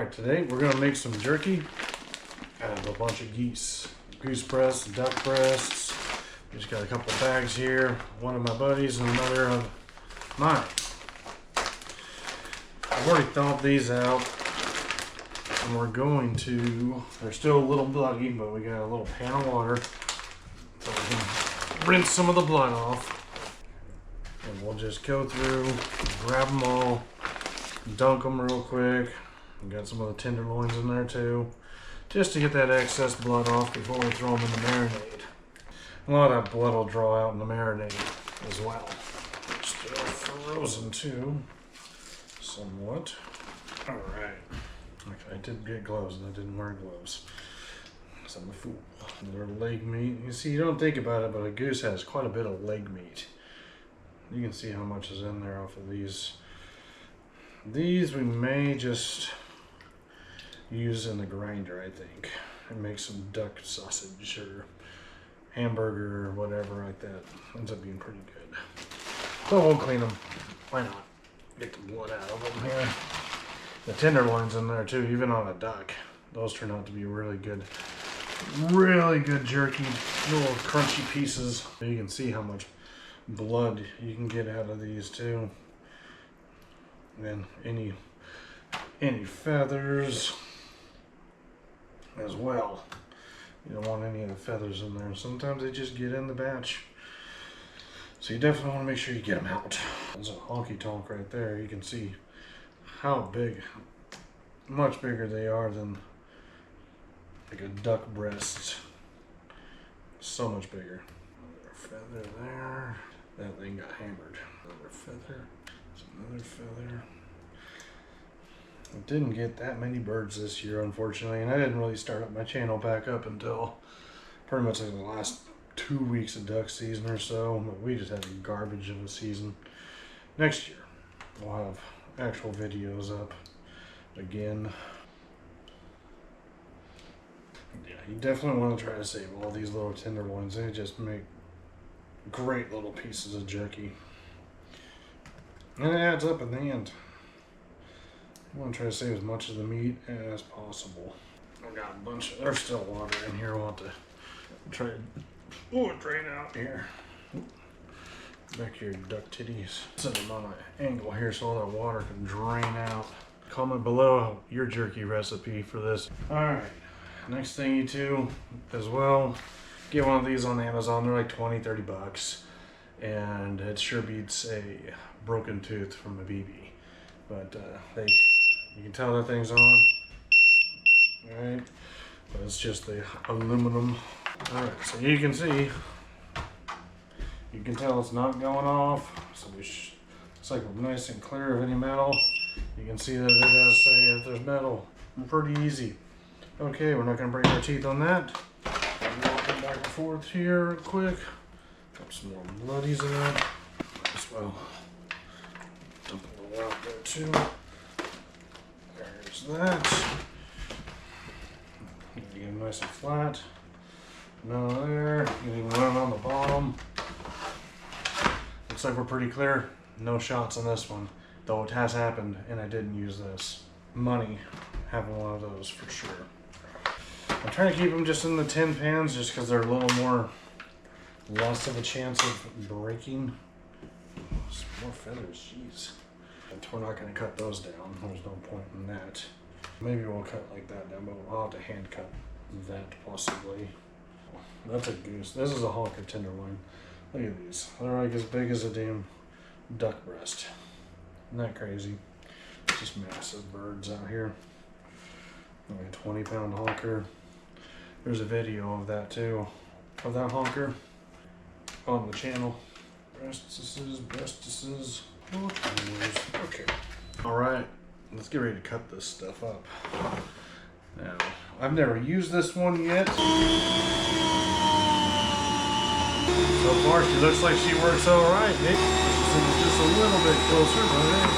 Alright, today we're going to make some jerky out of a bunch of geese. Goose breasts, duck breasts. Just got a couple bags here. One of my buddies and another of mine. I've already thawed these out. And we're going to, they're still a little bloody, but we got a little pan of water so we can rinse some of the blood off. And we'll just go through, grab them all, dunk them real quick. We got some of the tenderloins in there too, just to get that excess blood off before we throw them in the marinade. A lot of that blood will draw out in the marinade as well. Still frozen too, somewhat. All right. Okay, I did get gloves and I didn't wear gloves. So I'm a fool. Their leg meat. You see, you don't think about it, but a goose has quite a bit of leg meat. You can see how much is in there off of these. These we may just use in the grinder, I think, and make some duck sausage or hamburger or whatever like that. Ends up being pretty good. So we'll clean them. Why not? Get the blood out of them here. The tenderloins in there too, even on a duck. Those turn out to be really good jerky, little crunchy pieces. You can see how much blood you can get out of these too. And any feathers as well. You don't want any of the feathers in there. Sometimes they just get in the batch. So you definitely want to make sure you get them out. There's a honky tonk right there. You can see how big, much bigger they are than like a duck breast. So much bigger. Another feather there. That thing got hammered. Another feather. Another feather. I didn't get that many birds this year, unfortunately, and I didn't really start up my channel back up until pretty much like the last 2 weeks of duck season or so. But we just had a garbage of a season. Next year, we'll have actual videos up again. Yeah, you definitely want to try to save all these little tenderloins. They just make great little pieces of jerky. And it adds up in the end. You want to try to save as much of the meat as possible. I got a bunch of, there's still water in here. We'll have to try to drain out here. Back to your duck titties. Set them on an angle here so all that water can drain out. Comment below your jerky recipe for this. Alright, next thing you do as well, get one of these on Amazon. They're like 20-30 bucks. And it sure beats a broken tooth from a BB. But you can tell that thing's on. Alright, but it's just the aluminum. Alright, so you can see, you can tell it's not going off. So it's like nice and clear of any metal. You can see that it does say if there's metal. Pretty easy. Okay, we're not going to break our teeth on that. I'm walking back and forth here real quick. Got some more bloodies in that as well. Dump a little out there too. There's that. Get it nice and flat. None there. You can even run on the bottom. Looks like we're pretty clear. No shots on this one, though it has happened, and I didn't use this. Money having one of those for sure. I'm trying to keep them just in the tin pans, just because they're a little more, less of a chance of breaking. Some more feathers, jeez. But we're not going to cut those down. There's no point in that. Maybe we'll cut like that down, but I'll have to hand cut that possibly. That's a goose. This is a honker tenderloin. Look at these. They're like as big as a damn duck breast. Isn't that crazy? Just massive birds out here. Like a 20-pound honker. There's a video of that too, of that honker on the channel. Breastises. Okay. Alright, let's get ready to cut this stuff up. Now, I've never used this one yet. So far, she looks like she works alright. Just a little bit closer, but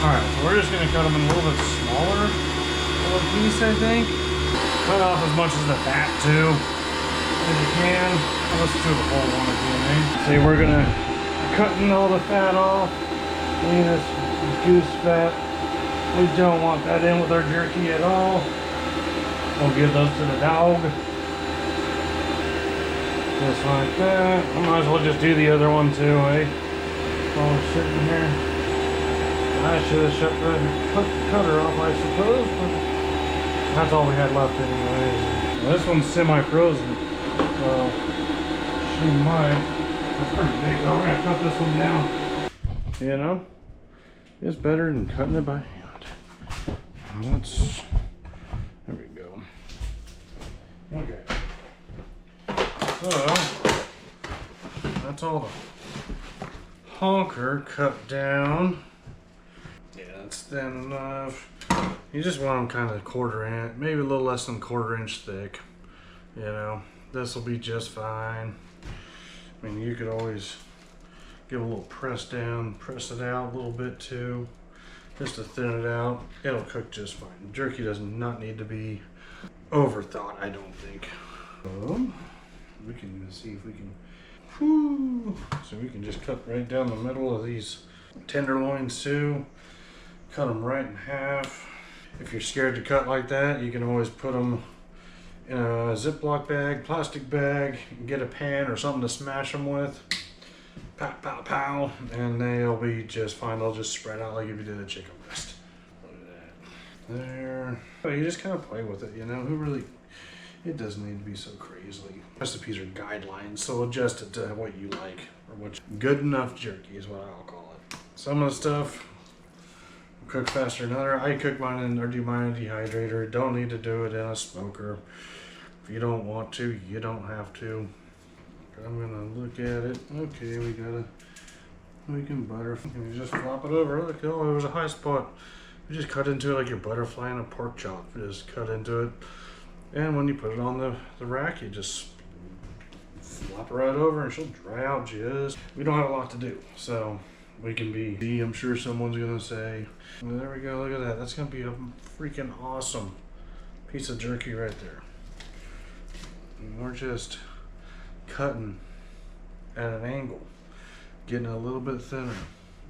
alright, so we're just going to cut them in a little bit smaller little piece, I think. Cut off as much as the fat, too, as you can. Let's do the whole one again, eh? See, we're going to cutting all the fat off. Look at this goose fat. We don't want that in with our jerky at all. We'll give those to the dog. Just like that. I might as well just do the other one too, eh? While we're sitting here. I should have shut the cutter off, I suppose, but that's all we had left anyways. Well, this one's semi-frozen, so she might. That's pretty big though. We're gonna cut this one down. You know, it's better than cutting it by hand. Let's, there we go. Okay. So, that's all the honker cut down. Yeah, that's thin enough. You just want them kind of quarter inch, maybe a little less than quarter-inch thick. You know, this will be just fine. I mean, you could always give a little press down, press it out a little bit too, just to thin it out. It'll cook just fine. Jerky does not need to be overthought, I don't think. So, we can see if we can, so we can just cut right down the middle of these tenderloins too. Cut them right in half. If you're scared to cut like that, you can always put them in a Ziploc bag, plastic bag, get a pan or something to smash them with. Pow, pow, pow, and they'll be just fine. They'll just spread out like if you did a chicken breast. Look at that. There. But you just kind of play with it, you know? Who really, it doesn't need to be so crazy. Recipes are guidelines, so adjust it to what you like, or what's good enough jerky is what I'll call it. Some of the stuff cook faster than other. I cook mine in, or do mine in a dehydrator. Don't need to do it in a smoker. If you don't want to, you don't have to. I'm gonna look at it. Okay, we can butter. You just flop it over. Look, oh, it was a high spot. You just cut into it like you're butterflying a pork chop. You just cut into it. And when you put it on the rack, you just flop it right over and she'll dry out just. We don't have a lot to do, so we can be, I'm sure someone's gonna say, well, there we go, look at that. That's gonna be a freaking awesome piece of jerky right there. And we're just cutting at an angle, getting a little bit thinner.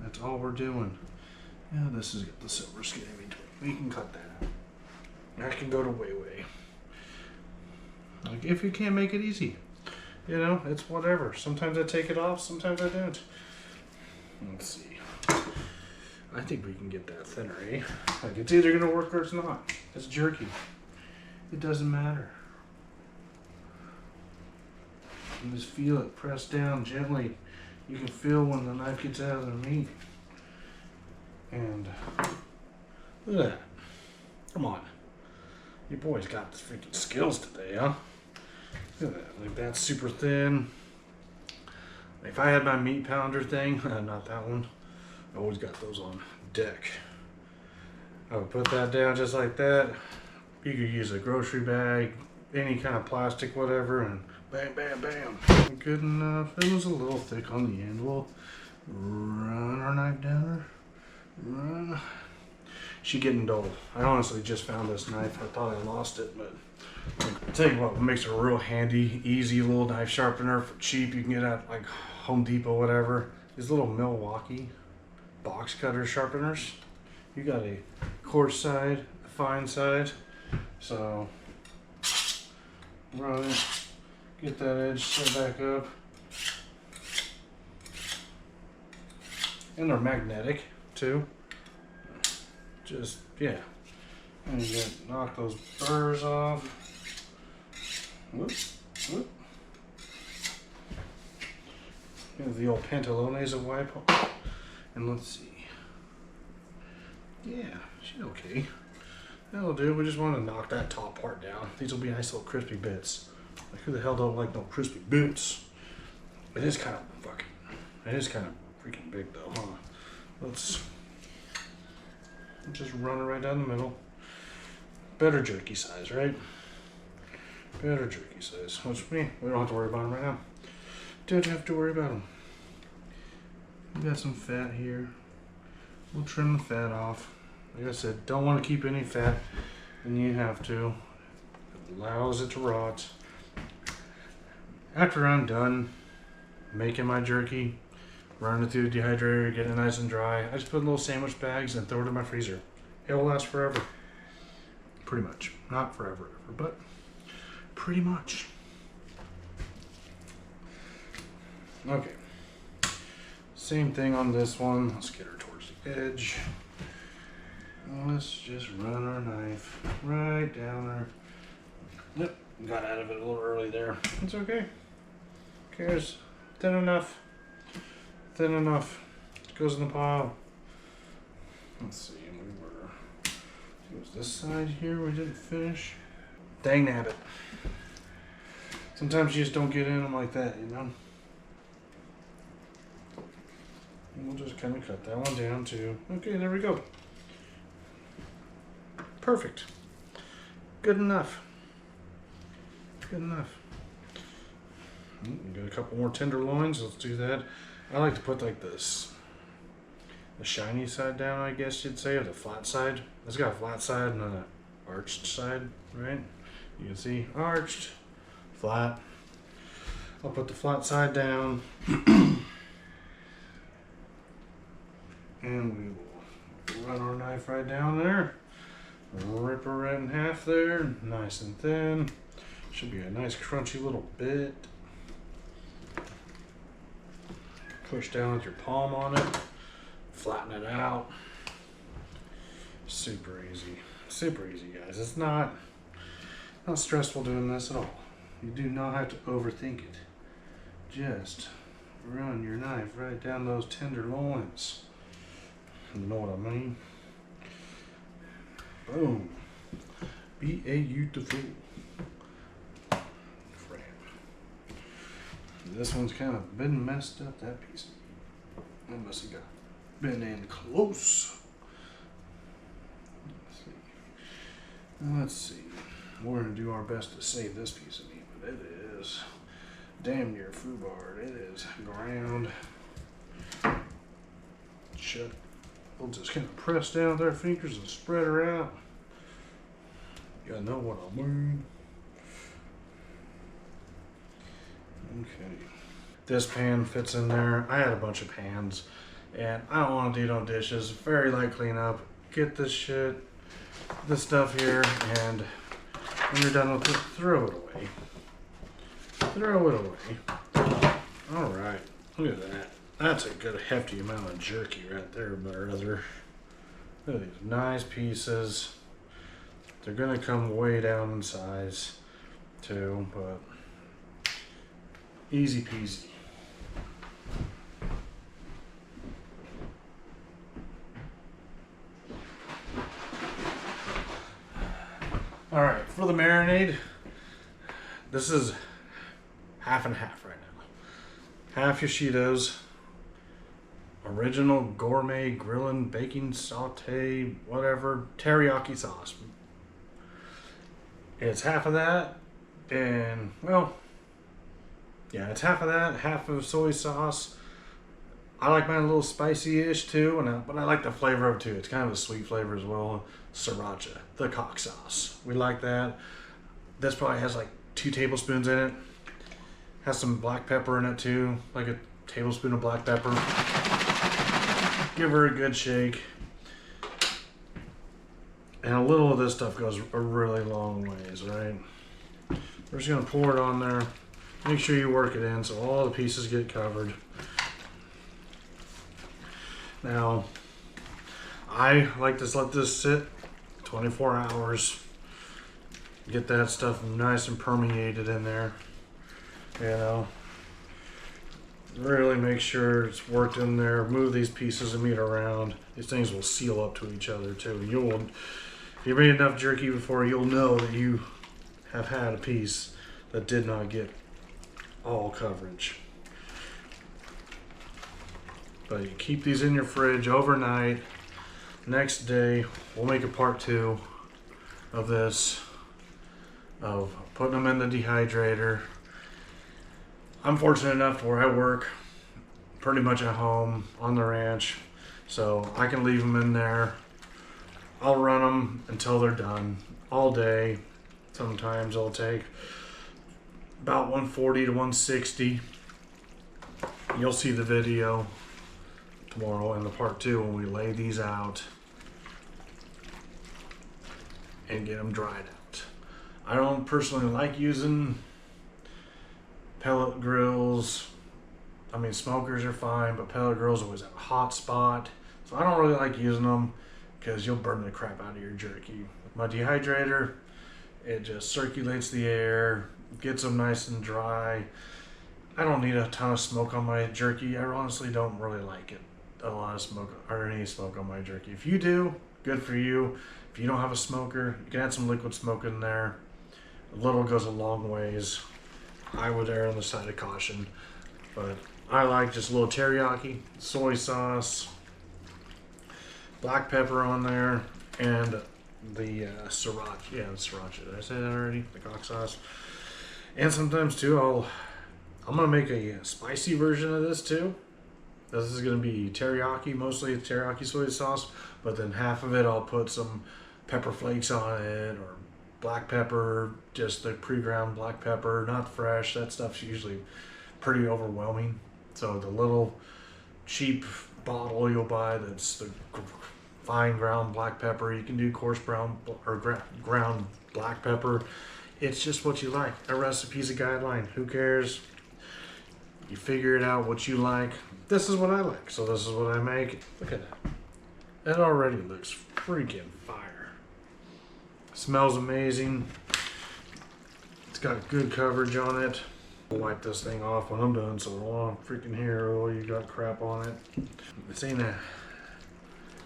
That's all we're doing. Yeah, this has got the silver skin in between. We can cut that out. That can go to way. Like, if you can't make it easy, you know, it's whatever. Sometimes I take it off, sometimes I don't. Let's see. I think we can get that thinner, eh? Like, it's either gonna work or it's not. It's jerky. It doesn't matter. And just feel it press down gently. You can feel when the knife gets out of the meat. And look at that. Come on. Your boy's got the freaking skills today, huh? Look at that. Like, that's super thin. If I had my meat pounder thing, not that one, I always got those on deck. I would put that down just like that. You could use a grocery bag, any kind of plastic, whatever, and bam, bam, bam. Good enough. It was a little thick on the end. We'll run our knife down her. Run. She's getting dull. I honestly just found this knife. I thought I lost it, but I'll tell you what makes it a real handy, easy little knife sharpener for cheap. You can get at like Home Depot, whatever. These little Milwaukee box cutter sharpeners. You got a coarse side, a fine side. So run it, get that edge set back up. And they're magnetic too. Just, yeah. And you knock those burrs off. Whoop, whoop. Give the old pantalones a wipe. And let's see. Yeah, she's okay. That'll do. We just want to knock that top part down. These will be nice little crispy bits. Like, who the hell don't like no crispy bits? It is kind of freaking big though, huh? Let's just run it right down the middle. Better jerky size, right? Better jerky size. Which we don't have to worry about them right now. Don't have to worry about them. We got some fat here. We'll trim the fat off. Like I said, don't want to keep any fat, and you have to. It allows it to rot. After I'm done making my jerky, run it through the dehydrator, get it nice and dry, I just put in little sandwich bags and throw it in my freezer. It'll last forever. Pretty much. Not forever, but pretty much. Okay. Same thing on this one. Let's get her towards the edge. Let's just run our knife right down her. Yep, got out of it a little early there. It's okay. Who cares? Thin enough. Thin enough. It goes in the pile. Let's see. It was this side here we didn't finish. Dang nabbit. Sometimes you just don't get in them like that, you know? And we'll just kind of cut that one down too. Okay, there we go. Perfect. Good enough. Good enough. Got a couple more tenderloins. Let's do that. I like to put like this, the shiny side down, I guess you'd say, or the flat side. It's got a flat side and an arched side, right? You can see arched, flat. I'll put the flat side down. And we will run our knife right down there. Rip her right in half there, nice and thin. Should be a nice crunchy little bit. Push down with your palm on it, flatten it out. Super easy, guys. It's not stressful doing this at all. You do not have to overthink it. Just run your knife right down those tenderloins. You know what I mean? Boom. Beautiful. Crap. This one's kind of been messed up, that piece. That must have got been in close. Let's see. We're going to do our best to save this piece of meat, but it is damn near foobarred. It is ground. Shut. We'll just kind of press down with our fingers and spread her out. You gotta know what I mean. Okay. This pan fits in there. I had a bunch of pans, and I don't want to do no dishes. Very light cleanup. Get this stuff here, and when you're done with it, throw it away. Throw it away. All right. Look at that. That's a good hefty amount of jerky right there, brother. Look at these nice pieces. They're gonna come way down in size too, but easy peasy. All right, for the marinade, this is half and half right now. Half Yoshitos, original gourmet grilling, baking, saute, whatever, teriyaki sauce. It's half of that, and well, yeah, it's half of that, half of soy sauce. I like mine a little spicy-ish too, but I like the flavor of it too. It's kind of a sweet flavor as well. Sriracha, the cock sauce. We like that. This probably has like 2 tablespoons in it. Has some black pepper in it too, like a tablespoon of black pepper. Give her a good shake. And a little of this stuff goes a really long ways, right? We're just gonna pour it on there. Make sure you work it in so all the pieces get covered. Now, I like to let this sit 24 hours. Get that stuff nice and permeated in there. You know, really make sure it's worked in there. Move these pieces of meat around. These things will seal up to each other too. If you've made enough jerky before, you'll know that you have had a piece that did not get all coverage. But you keep these in your fridge overnight. Next day, we'll make a part 2 of this, of putting them in the dehydrator. I'm fortunate enough where I work pretty much at home on the ranch, so I can leave them in there. I'll run them until they're done all day. Sometimes it'll take about 140 to 160. You'll see the video tomorrow in the part 2 when we lay these out. and get them dried out. I don't personally like using pellet grills. I mean, smokers are fine, but pellet grills always have a hot spot. So I don't really like using them because you'll burn the crap out of your jerky. With my dehydrator, it just circulates the air, gets them nice and dry. I don't need a ton of smoke on my jerky. I honestly don't really like it. A lot of smoke or any smoke on my jerky. If you do, good for you. If you don't have a smoker, you can add some liquid smoke in there. A little goes a long ways. I would err on the side of caution, but I like just a little teriyaki, soy sauce, black pepper on there, and the sriracha. Yeah, the sriracha. Did I say that already? The cock sauce. And sometimes too, I'm gonna make a spicy version of this too. This is gonna be teriyaki, mostly teriyaki soy sauce, but then half of it I'll put some pepper flakes on it, or black pepper, just the pre-ground black pepper, not fresh. That stuff's usually pretty overwhelming. So the little cheap bottle you'll buy that's the fine ground black pepper. You can do coarse brown or ground black pepper. It's just what you like. A recipe's a guideline. Who cares? You figure it out what you like. This is what I like, so this is what I make. Look at that. It already looks freaking fire. Smells amazing. It's got good coverage on it. I'll wipe this thing off when I'm done, so I don't want to freaking hear, oh, you got crap on it. This ain't a,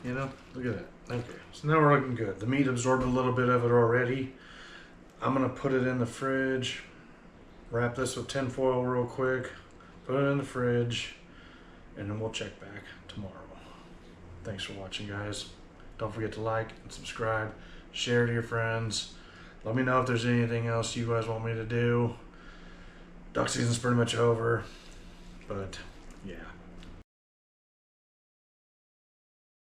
you know, look at that. Okay, so now we're looking good. The meat absorbed a little bit of it already. I'm gonna put it in the fridge. Wrap this with tin foil real quick. Put it in the fridge, and then we'll check back tomorrow. Thanks for watching, guys. Don't forget to like and subscribe. Share to your friends. Let me know if there's anything else you guys want me to do. Duck season's pretty much over, but yeah.